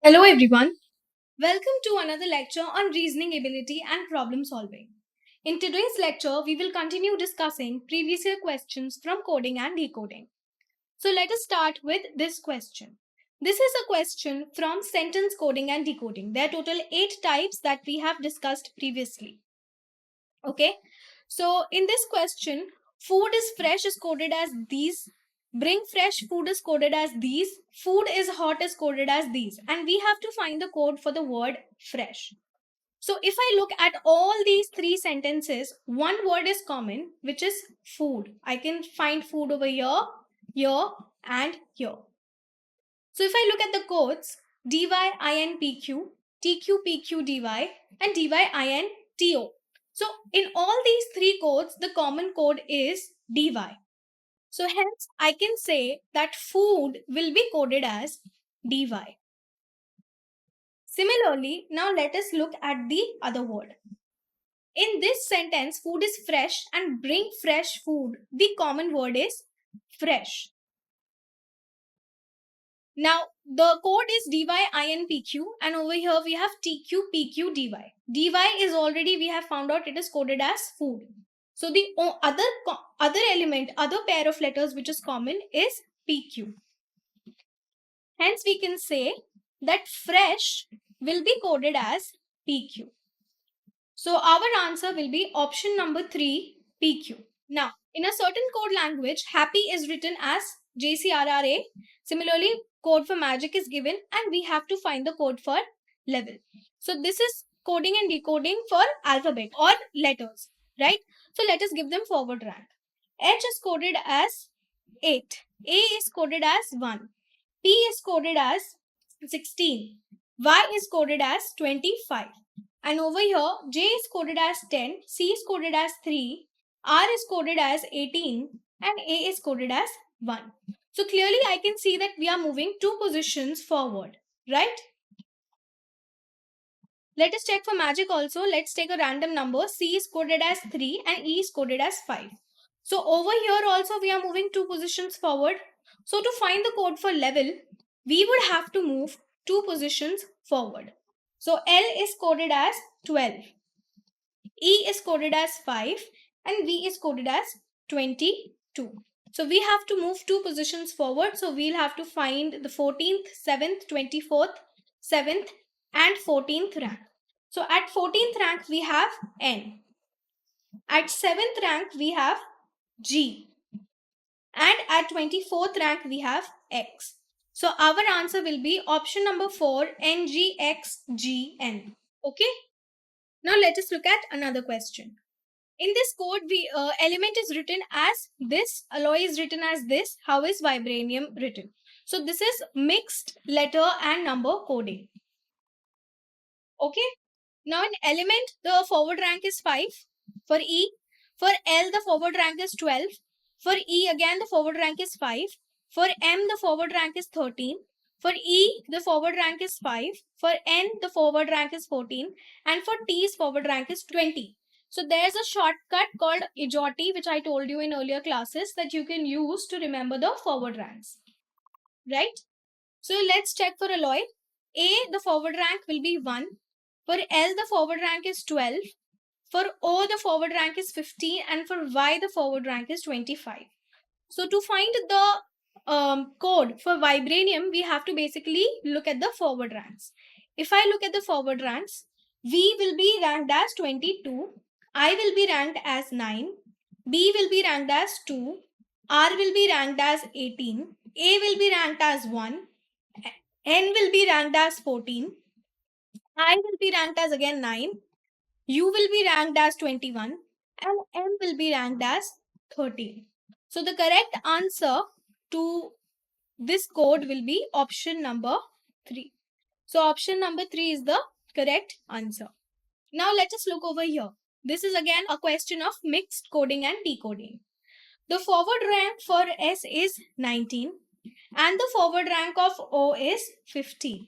Hello everyone. Welcome to another lecture on reasoning ability and problem solving. In today's lecture, we will continue discussing previous year questions from coding and decoding. So let us start with this question. This is a question from sentence coding and decoding. There are total 8 types that we have discussed previously. Okay. So in this question, food is fresh is coded as these. Bring fresh food is coded as these. Food is hot is coded as these. And we have to find the code for the word fresh. So if I look at all these three sentences, one word is common, which is food. I can find food over here, and here. So if I look at the codes, DYINPQ, TQPQ DY, and DYINTO. So in all these three codes, the common code is DY. So hence I can say that food will be coded as DY. Similarly, now let us look at the other word. In this sentence, food is fresh and bring fresh food. The common word is fresh. Now, the code is DYINPQ and over here we have TQPQ DY. DY is already, we have found out it is coded as food. So the other element, other pair of letters which is common is PQ. Hence we can say that fresh will be coded as PQ. So our answer will be option number 3, PQ. Now, in a certain code language, happy is written as JCRRA. Similarly, code for magic is given and we have to find the code for level. So this is coding and decoding for alphabet or letters, right? So let us give them forward rank. H is coded as 8. A is coded as 1. P is coded as 16. Y is coded as 25. And over here, J is coded as 10, C is coded as 3, R is coded as 18, and A is coded as 1. So clearly I can see that we are moving 2 positions forward, right? Let us check for magic also. Let's take a random number. C is coded as 3 and E is coded as 5. So over here also we are moving 2 positions forward. So to find the code for level, we would have to move 2 positions forward. So L is coded as 12. E is coded as 5 and V is coded as 22. So we have to move 2 positions forward. So we'll have to find the 14th, 7th, 24th, 7th and 14th rank. So at 14th rank we have N. At 7th rank we have G. And at 24th rank we have X. So our answer will be option number 4, NGXGN. Okay. Now let us look at another question. In this code, element is written as this, alloy is written as this. How is vibranium written? So this is mixed letter and number coding. Okay. Now in element, the forward rank is 5 for E. For L, the forward rank is 12. For E, again, the forward rank is 5. For M, the forward rank is 13. For E, the forward rank is 5. For N, the forward rank is 14. And for T's forward rank is 20. So there's a shortcut called IJOTI, which I told you in earlier classes, that you can use to remember the forward ranks. Right? So let's check for alloy. A, the forward rank will be 1. For L, the forward rank is 12. For O, the forward rank is 15. And for Y, the forward rank is 25. So to find the code for vibranium, we have to basically look at the forward ranks. If I look at the forward ranks, V will be ranked as 22. I will be ranked as 9. B will be ranked as 2. R will be ranked as 18. A will be ranked as 1. N will be ranked as 14. I will be ranked as again 9. U will be ranked as 21. And M will be ranked as 13. So the correct answer to this code will be option number 3. So option number 3 is the correct answer. Now let us look over here. This is again a question of mixed coding and decoding. The forward rank for S is 19 and the forward rank of O is 15.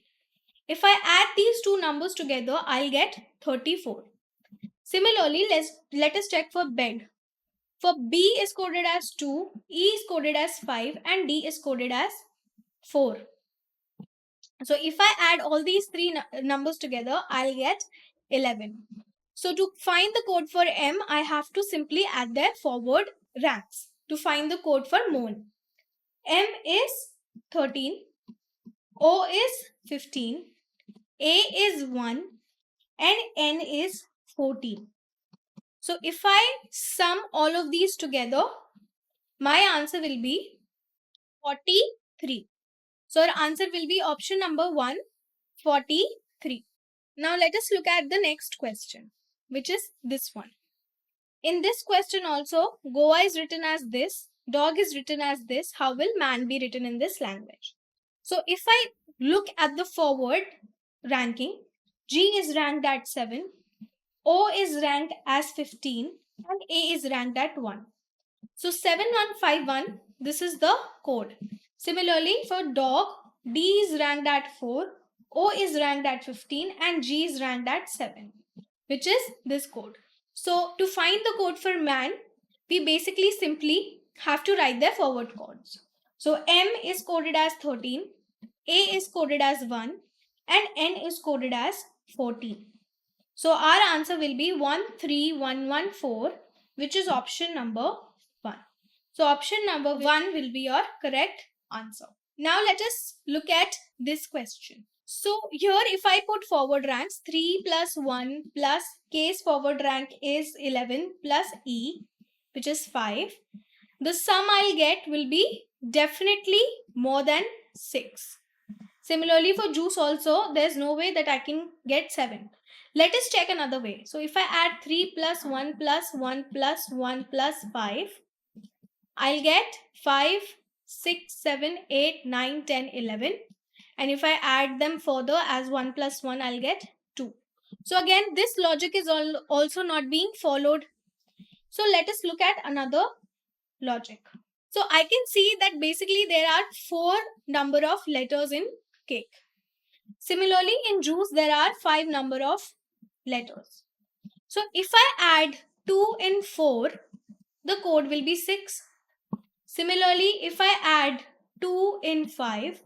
If I add these two numbers together, I'll get 34. Similarly, let us check for bed. For B is coded as 2, E is coded as 5 and D is coded as 4. So if I add all these three numbers together, I'll get 11. So to find the code for M, I have to simply add their forward ranks to find the code for Mon. M is 13, O is 15, A is 1, and N is 14. So if I sum all of these together, my answer will be 43. So our answer will be option number 1, 43. Now let us look at the next question, which is this one. In this question also, Goa is written as this, dog is written as this. How will man be written in this language? So if I look at the forward ranking, G is ranked at 7, O is ranked as 15, and A is ranked at 1. So 7151, this is the code. Similarly, for dog, D is ranked at 4, O is ranked at 15, and G is ranked at 7, which is this code. So to find the code for man, we basically simply have to write their forward codes. So M is coded as 13, A is coded as 1, and N is coded as 14. So our answer will be 13114, which is option number 1. So option number 1 will be your correct answer. Now let us look at this question. So here if I put forward ranks, 3 plus 1 plus K's forward rank is 11 plus E, which is 5. The sum I'll get will be definitely more than 6. Similarly for juice also, there's no way that I can get 7. Let us check another way. So if I add 3 plus 1 plus 1 plus 1 plus 5, I'll get 5, 6, 7, 8, 9, 10, 11. And if I add them further as 1 plus 1, I'll get 2. So again, this logic is also not being followed. So let us look at another logic. So I can see that basically there are 4 number of letters in cake. Similarly, in juice, there are 5 number of letters. So if I add 2 in 4, the code will be 6. Similarly, if I add 2 in 5,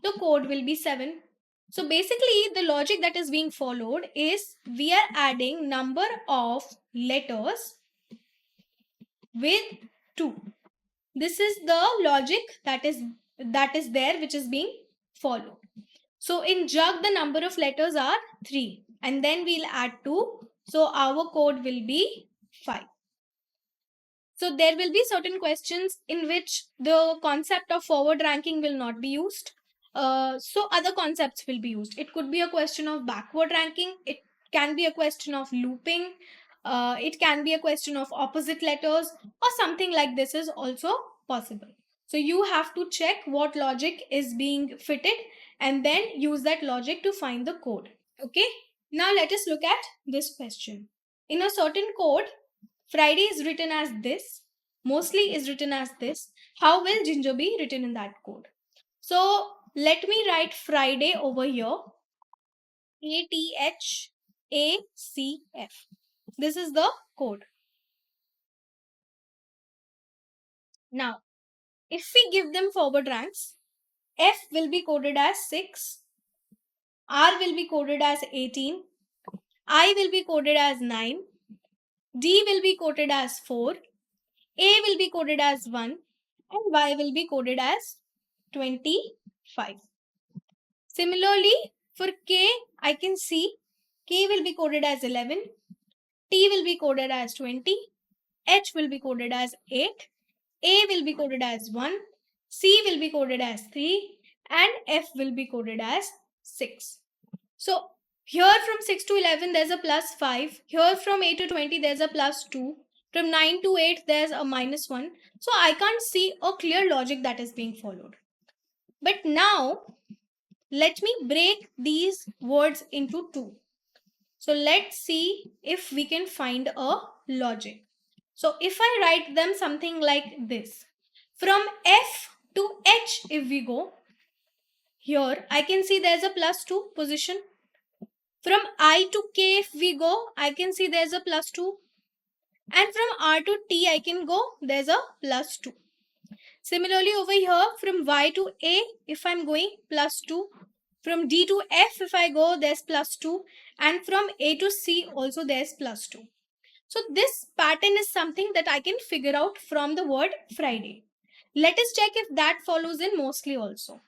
the code will be 7. So basically, the logic that is being followed is we are adding number of letters with 2. This is the logic that is there, which is being followed. So in jug, the number of letters are 3, and then we'll add 2. So our code will be 5. So there will be certain questions in which the concept of forward ranking will not be used. So other concepts will be used. It could be a question of backward ranking. It can be a question of looping. It can be a question of opposite letters, or something like this is also possible. So you have to check what logic is being fitted and then use that logic to find the code. Okay. Now let us look at this question. In a certain code, Friday is written as this, mostly is written as this. How will ginger be written in that code? So let me write Friday over here. ATHACF. This is the code. Now, if we give them forward ranks, F will be coded as 6, R will be coded as 18, I will be coded as 9, D will be coded as 4, A will be coded as 1, and Y will be coded as 25. Similarly, for K, I can see K will be coded as 11, T will be coded as 20, H will be coded as 8, A will be coded as 1, C will be coded as 3, and F will be coded as 6. So here from 6 to 11 there's a plus 5. Here from 8 to 20 there's a plus 2. From 9 to 8 there's a minus 1. So I can't see a clear logic that is being followed. But now let me break these words into 2. So let's see if we can find a logic. So if I write them something like this. From F to H if we go, here I can see there's a plus 2 position. From I to K if we go, I can see there's a plus 2. And from R to T I can go, there's a plus 2. Similarly over here from Y to A, if I'm going plus 2. From D to F, if I go, there's +2. And from A to C, also there's +2. So this pattern is something that I can figure out from the word Friday. Let us check if that follows in mostly also.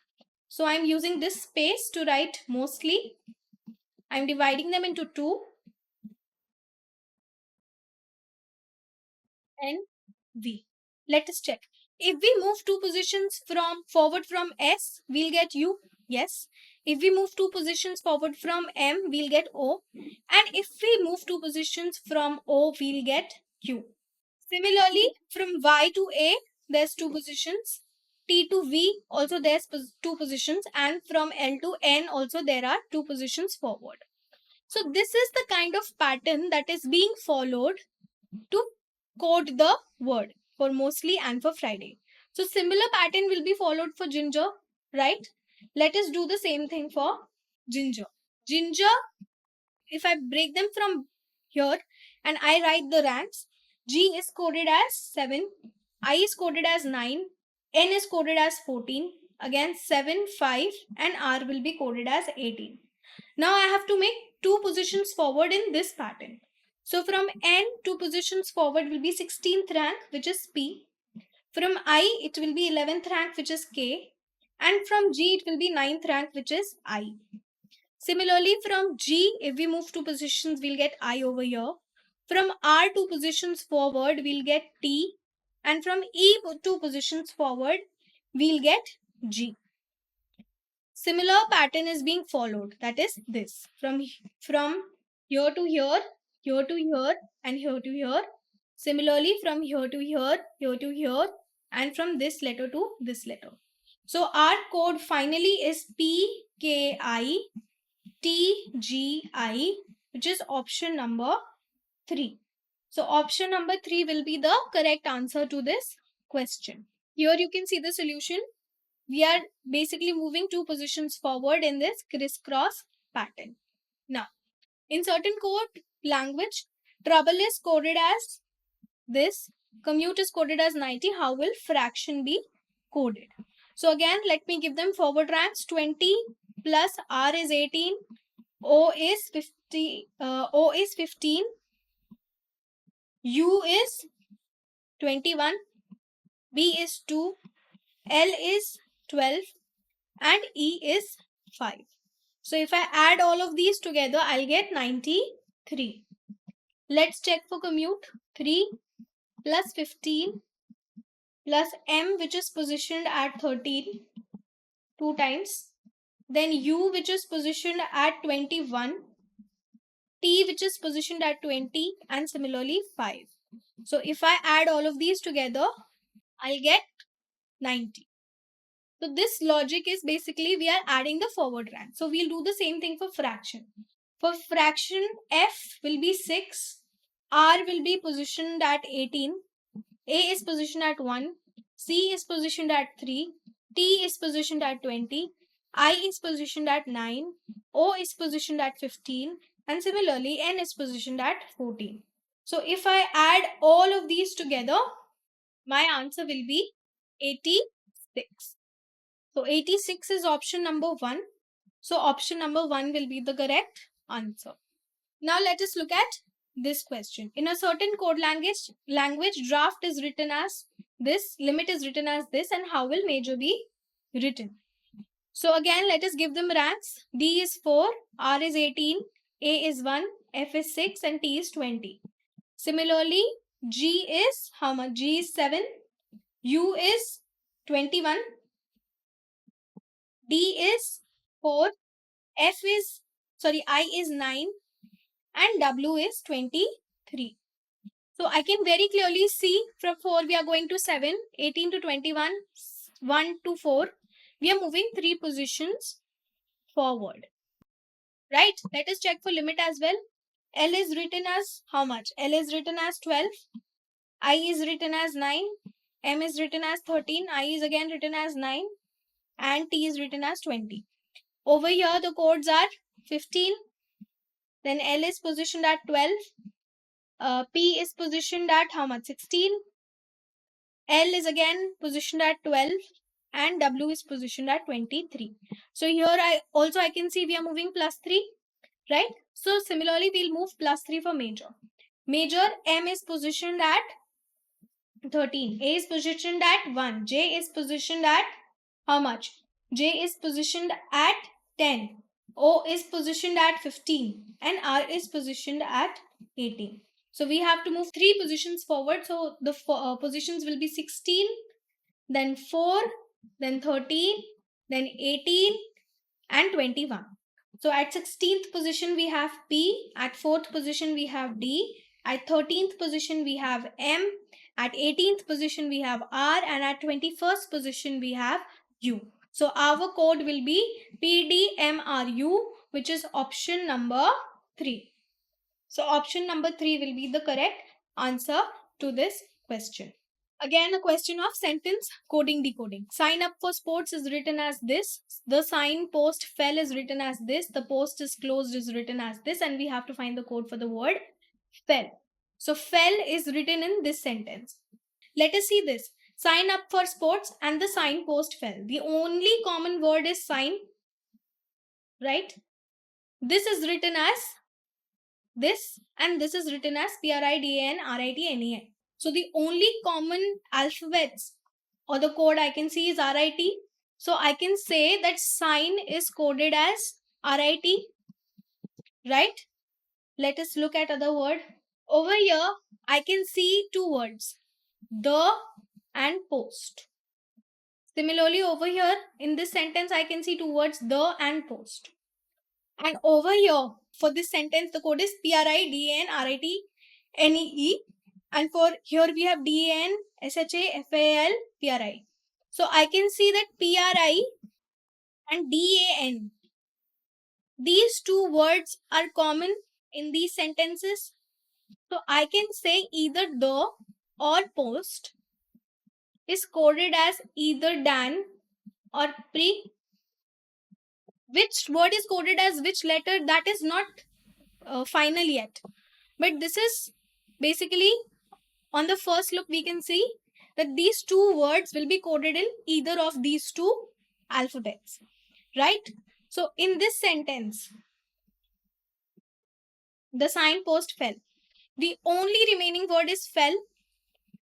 So I'm using this space to write mostly. I'm dividing them into 2. And V. Let us check. If we move 2 positions forward from S, we'll get U. Yes. If we move 2 positions forward from M, we'll get O. And if we move 2 positions from O, we'll get Q. Similarly, from Y to A, there's 2 positions. T to V, also there's 2 positions. And from L to N, also there are 2 positions forward. So this is the kind of pattern that is being followed to code the word for mostly and for Friday. So similar pattern will be followed for ginger, right? Let us do the same thing for ginger. Ginger, if I break them from here and I write the ranks, G is coded as 7, I is coded as 9, N is coded as 14, again 7, 5 and R will be coded as 18. Now I have to make 2 positions forward in this pattern. So from N, 2 positions forward will be 16th rank, which is P. From I, it will be 11th rank, which is K. And from G, it will be 9th rank, which is I. Similarly, from G, if we move 2 positions, we'll get I over here. From R, 2 positions forward, we'll get T. And from E, 2 positions forward, we'll get G. Similar pattern is being followed. That is this. From here to here, here to here, and here to here. Similarly, from here to here, here to here, and from this letter to this letter. So our code finally is PKI TGI, which is option number 3. So option number 3 will be the correct answer to this question. Here you can see the solution. We are basically moving 2 positions forward in this crisscross pattern. Now, in certain code language, trouble is coded as this, commute is coded as 90. How will fraction be coded? So again, let me give them forward ranks. 20 plus R is 18, O is 15, U is 21, B is 2, L is 12, and E is 5. So if I add all of these together, I'll get 93. Let's check for commute. 3 plus 15 plus M, which is positioned at 13, 2 times. Then U, which is positioned at 21. T, which is positioned at 20, and similarly 5. So if I add all of these together, I'll get 90. So this logic is basically we are adding the forward rank. So we'll do the same thing for fraction. For fraction, F will be 6, R will be positioned at 18, A is positioned at 1, C is positioned at 3, T is positioned at 20, I is positioned at 9, O is positioned at 15, and similarly N is positioned at 14. So if I add all of these together, my answer will be 86. So 86 is option number 1. So option number 1 will be the correct answer. Now let us look at this question. In a certain code language, draft is written as this, limit is written as this, and how will major be written? So again, let us give them ranks. D is 4, R is 18, A is 1, F is 6, and T is 20. Similarly, G is how much? G is 7, U is 21, D is 4, I is 9, and W is 23. So I can very clearly see from 4 we are going to 7, 18 to 21, 1 to 4. We are moving 3 positions forward. Right? Let us check for limit as well. L is written as how much? L is written as 12. I is written as 9. M is written as 13. I is again written as 9. And T is written as 20. Over here the codes are 15. Then L is positioned at 12. P is positioned at how much? 16. L is again positioned at 12. and W is positioned at 23. So here I can see we are moving +3, right? So similarly, we'll move +3 for major. Major, M is positioned at 13. A is positioned at 1. J is positioned at how much? J is positioned at 10. O is positioned at 15. And R is positioned at 18. So we have to move 3 positions forward. So the positions will be 16, then 4, then 13, then 18, and 21. So at 16th position we have P, at 4th position we have D, at 13th position we have M, at 18th position we have R, and at 21st position we have U. So our code will be PDMRU, which is option number 3. So option number 3 will be the correct answer to this question. Again, a question of sentence coding decoding. Sign up for sports is written as this. The sign post fell is written as this. The post is closed is written as this. And we have to find the code for the word fell. So fell is written in this sentence. Let us see this. Sign up for sports and the sign post fell. The only common word is sign, right? This is written as this and this is written as PRIDANRITNEI. So the only common alphabets or the code I can see is RIT. So I can say that sign is coded as RIT, right? Let us look at other word. Over here, I can see 2 words, the and post. Similarly, over here in this sentence, I can see 2 words, the and post. And over here, for this sentence, the code is PRIDANRITNEE. And for here we have DANSHAFALPRI. So I can see that PRI and DAN, these 2 words are common in these sentences. So I can say either the or post is coded as either Dan or pre. Which word is coded as which letter, that is not final yet. But this is basically, on the first look, we can see that these 2 words will be coded in either of these 2 alphabets, right? So in this sentence, the signpost fell. The only remaining word is fell,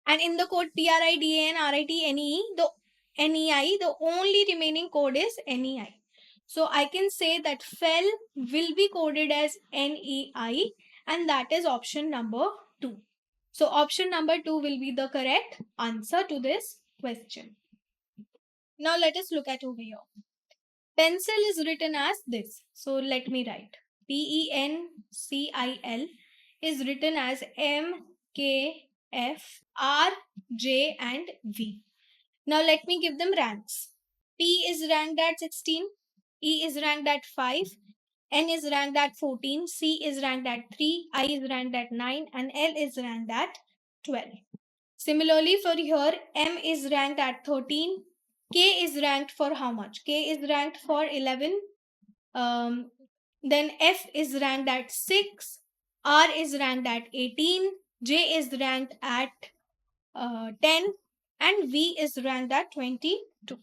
and in the code PRIDANRITNEE, the NEI, the only remaining code is NEI. So I can say that fell will be coded as NEI, and that is option number 2. So option number 2 will be the correct answer to this question. Now let us look at over here. Pencil is written as this. So let me write. PENCIL is written as M, K, F, R, J and V. Now let me give them ranks. P is ranked at 16, E is ranked at 5, N is ranked at 14, C is ranked at 3, I is ranked at 9 and L is ranked at 12. Similarly for here, M is ranked at 13, K is ranked for how much? K is ranked for 11, then F is ranked at 6, R is ranked at 18, J is ranked at 10 and V is ranked at 22.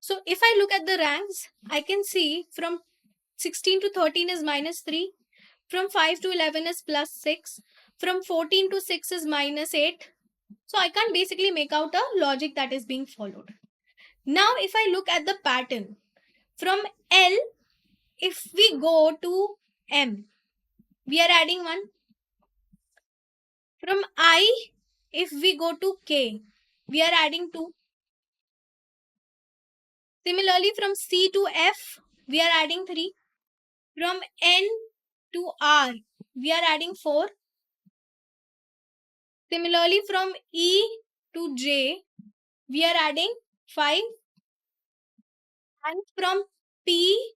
So if I look at the ranks, I can see from 16 to 13 is -3, from 5 to 11 is +6, from 14 to 6 is -8. So I can't basically make out a logic that is being followed. Now if I look at the pattern, from L, if we go to M, we are adding 1. From I, if we go to K, we are adding 2. Similarly, from C to F, we are adding 3. From N to R, we are adding 4. Similarly, from E to J, we are adding 5. And from P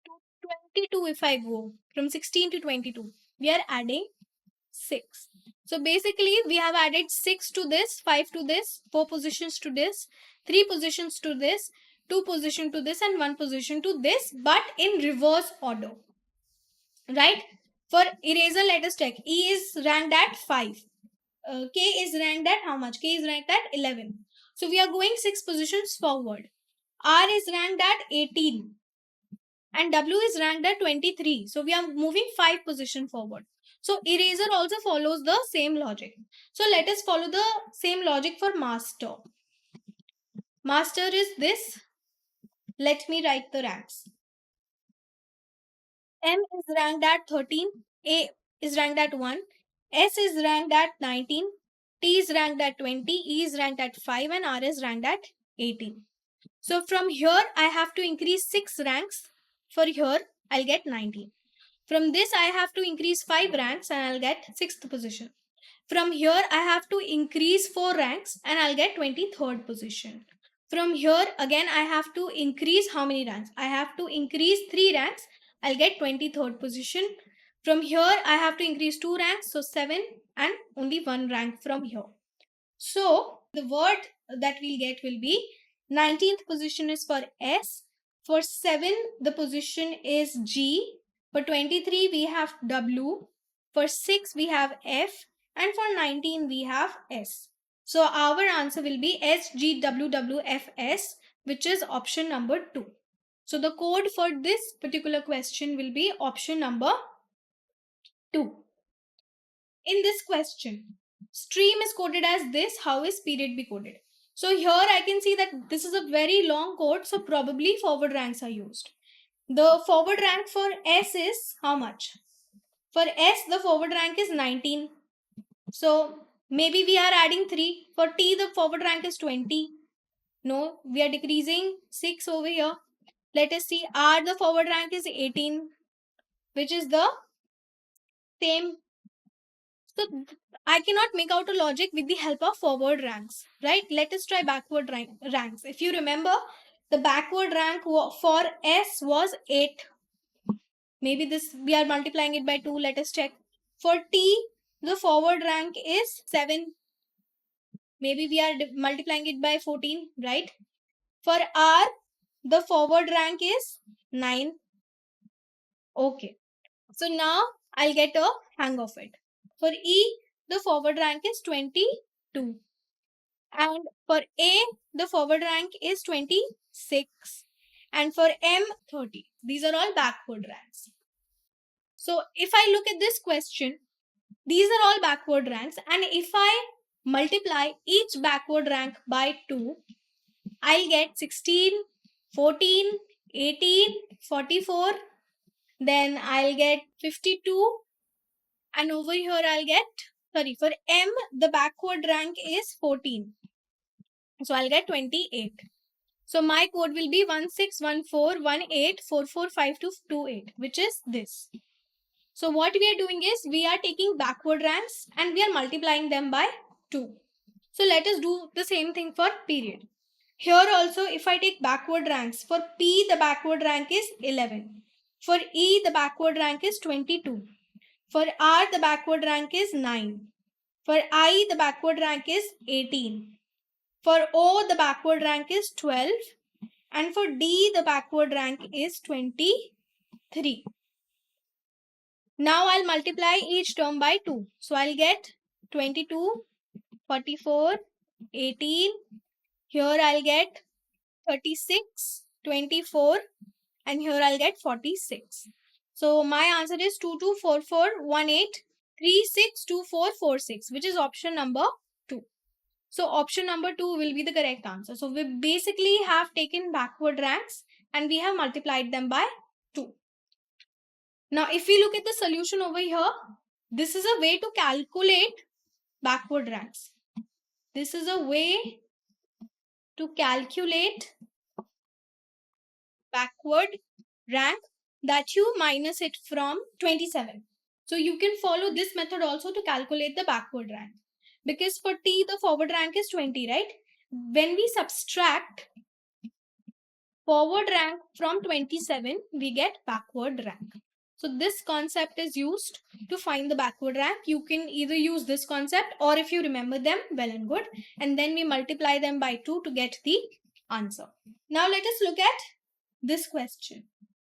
to 22, if I go, from 16 to 22, we are adding 6. So basically, we have added 6 to this, 5 to this, 4 positions to this, 3 positions to this, 2 position to this and 1 position to this, but in reverse order, right? For eraser, let us check. E is ranked at 5. K is ranked at how much? K is ranked at 11. So we are going 6 positions forward. R is ranked at 18 and W is ranked at 23. So we are moving 5 position forward. So eraser also follows the same logic. So let us follow the same logic for master. Master is this. Let me write the ranks. M is ranked at 13, A is ranked at 1, S is ranked at 19, T is ranked at 20, E is ranked at 5 and R is ranked at 18. So from here I have to increase 6 ranks. For here I'll get 19. From this I have to increase 5 ranks and I'll get 6th position. From here I have to increase 4 ranks and I'll get 23rd position. From here again I have to increase how many ranks? I have to increase 3 ranks. I'll get 23rd position. From here I have to increase 2 ranks, so 7, and only 1 rank from here. So the word that we'll get will be 19th position is for S. For 7 the position is G. For 23 we have W. For 6 we have F. And for 19 we have S. So our answer will be SGWWFS, which is option number 2. So the code for this particular question will be option number 2. In this question, stream is coded as this. How is period be coded? So here I can see that this is a very long code, so probably forward ranks are used. The forward rank for S is how much? For S, the forward rank is 19. So maybe we are adding 3. For T, the forward rank is 20. No, we are decreasing 6 over here. Let us see. R, the forward rank is 18, which is the same. So I cannot make out a logic with the help of forward ranks, right? Let us try backward ranks. If you remember, the backward rank for S was 8. Maybe this we are multiplying it by 2. Let us check. For T, the forward rank is 7. Maybe we are multiplying it by 14, right? For R, the forward rank is 9. Okay. So now I'll get a hang of it. For E, the forward rank is 22. And for A, the forward rank is 26. And for M, 30. These are all backward ranks. So if I look at this question, these are all backward ranks. And if I multiply each backward rank by 2, I'll get 16, 14, 18, 44. Then I'll get 52. And over here I'll get, sorry, for M, the backward rank is 14. So I'll get 28. So my code will be 161418445228, which is this. So what we are doing is we are taking backward ranks and we are multiplying them by 2. So let us do the same thing for period. Here also if I take backward ranks, for P the backward rank is 11. For E the backward rank is 22. For R the backward rank is 9. For I the backward rank is 18. For O the backward rank is 12. And for D the backward rank is 23. Now I'll multiply each term by 2. So I'll get 22, 44, 18. Here I'll get 36, 24. And here I'll get 46. So my answer is 224418362446, which is option number 2. So option number 2 will be the correct answer. So we basically have taken backward ranks and we have multiplied them by 2. Now if we look at the solution over here, this is a way to calculate backward ranks. This is a way to calculate backward rank that you minus it from 27. So you can follow this method also to calculate the backward rank. Because for T, the forward rank is 20, right? When we subtract forward rank from 27, we get backward rank. So this concept is used to find the backward rank. You can either use this concept or if you remember them, well and good. And then we multiply them by 2 to get the answer. Now let us look at this question.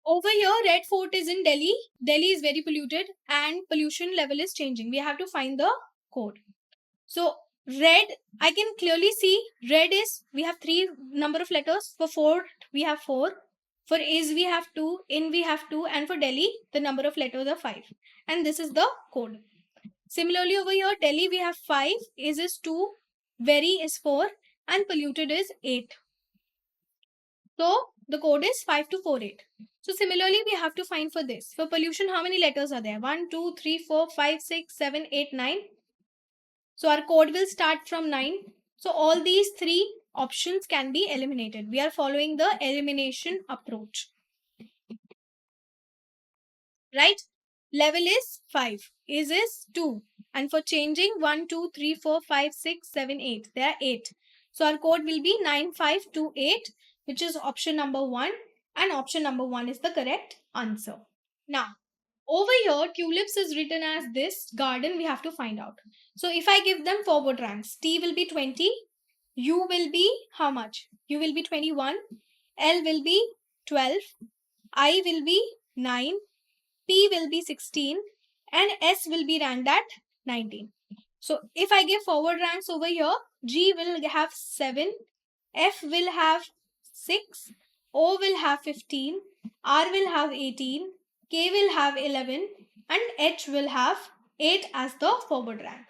Over here, Red Fort is in Delhi. Delhi is very polluted and pollution level is changing. We have to find the code. So red, I can clearly see red is, we have 3 number of letters. For Fort we have 4. For is we have 2. In we have 2. And for Delhi the number of letters are 5. And this is the code. Similarly over here, Delhi we have 5. Is 2. Very is 4. And polluted is 8. So the code is 5248. So similarly, we have to find for this. For pollution, how many letters are there? 1, 2, 3, 4, 5, 6, 7, 8, 9. So our code will start from 9. So all these 3 options can be eliminated. We are following the elimination approach. Right? Level is 5. Is 2. And for changing 1, 2, 3, 4, 5, 6, 7, 8. There are 8. So our code will be 9528, which is option number 1. And option number 1 is the correct answer. Now, over here, tulips is written as this. Garden, we have to find out. So if I give them forward ranks, T will be 20. U will be how much? U will be 21. L will be 12. I will be 9. P will be 16 and S will be ranked at 19. So if I give forward ranks over here, G will have 7, F will have 6, O will have 15, R will have 18, K will have 11 and H will have 8 as the forward rank.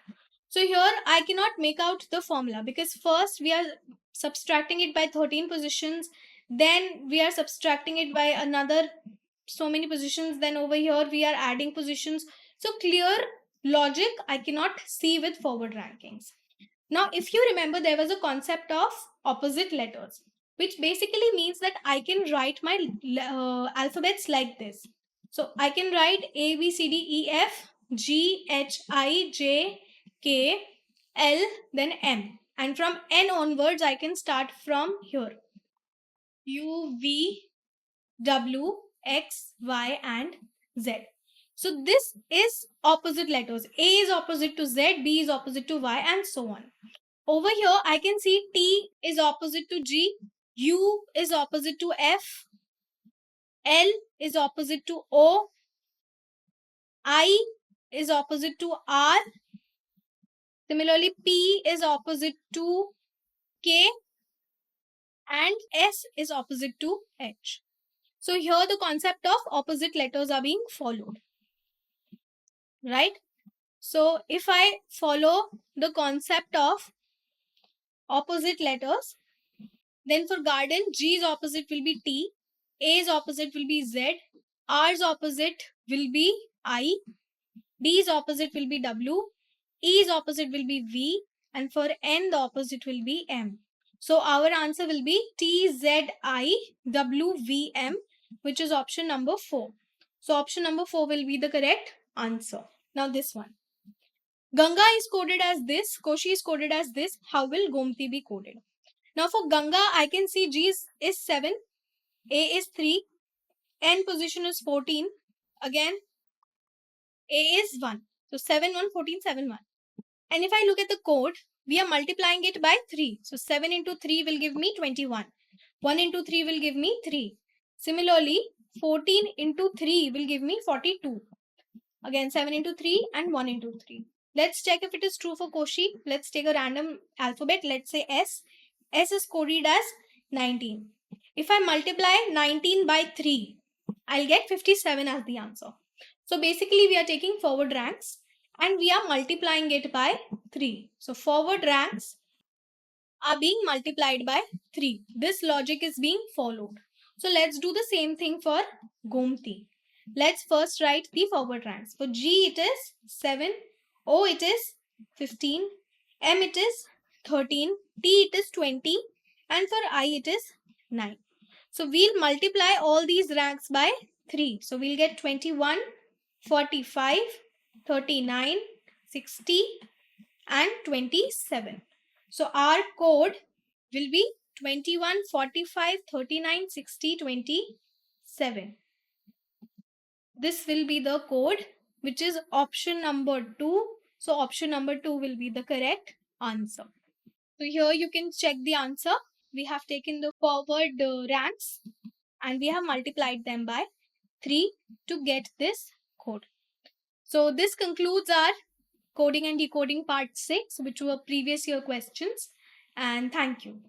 So here I cannot make out the formula because first we are subtracting it by 13 positions, then we are subtracting it by another so many positions, then over here we are adding positions. So clear logic I cannot see with forward rankings. Now if you remember, there was a concept of opposite letters, which basically means that I can write my alphabets like this. So I can write A B C D E F G H I J K L then M, and from N onwards I can start from here: U V W, X, Y, and Z. So this is opposite letters. A is opposite to Z, B is opposite to Y, and so on. Over here, I can see T is opposite to G, U is opposite to F, L is opposite to O, I is opposite to R. Similarly, P is opposite to K, and S is opposite to H. So here the concept of opposite letters are being followed, right? So if I follow the concept of opposite letters, then for garden, G's opposite will be T, A's opposite will be Z, R's opposite will be I, B's opposite will be W, E's opposite will be V, and for N the opposite will be M. So our answer will be T, Z, I, W, V, M, which is option number 4. So option number 4 will be the correct answer. Now this one. Ganga is coded as this, Koshi is coded as this. How will Gomti be coded? Now for Ganga, I can see G is 7, A is 3, N position is 14. Again, A is 1. So 7, 1, 14, 7, 1. And if I look at the code, we are multiplying it by 3. So 7 into 3 will give me 21. 1 into 3 will give me 3. Similarly, 14 into 3 will give me 42. Again, 7 into 3 and 1 into 3. Let's check if it is true for Koshi. Let's take a random alphabet. Let's say S. S is coded as 19. If I multiply 19 by 3, I'll get 57 as the answer. So basically, we are taking forward ranks and we are multiplying it by 3. So forward ranks are being multiplied by 3. This logic is being followed. So let's do the same thing for Gomti. Let's first write the forward ranks. For G it is 7, O it is 15, M it is 13, T it is 20, and for I it is 9. So we'll multiply all these ranks by 3. So we'll get 21, 45, 39, 60, and 27. So our code will be 21, 45, 39, 60, 27. This will be the code, which is option number 2. So option number 2 will be the correct answer. So here you can check the answer. We have taken the forward ranks and we have multiplied them by 3 to get this code. So this concludes our coding and decoding part 6, which were previous year questions. And thank you.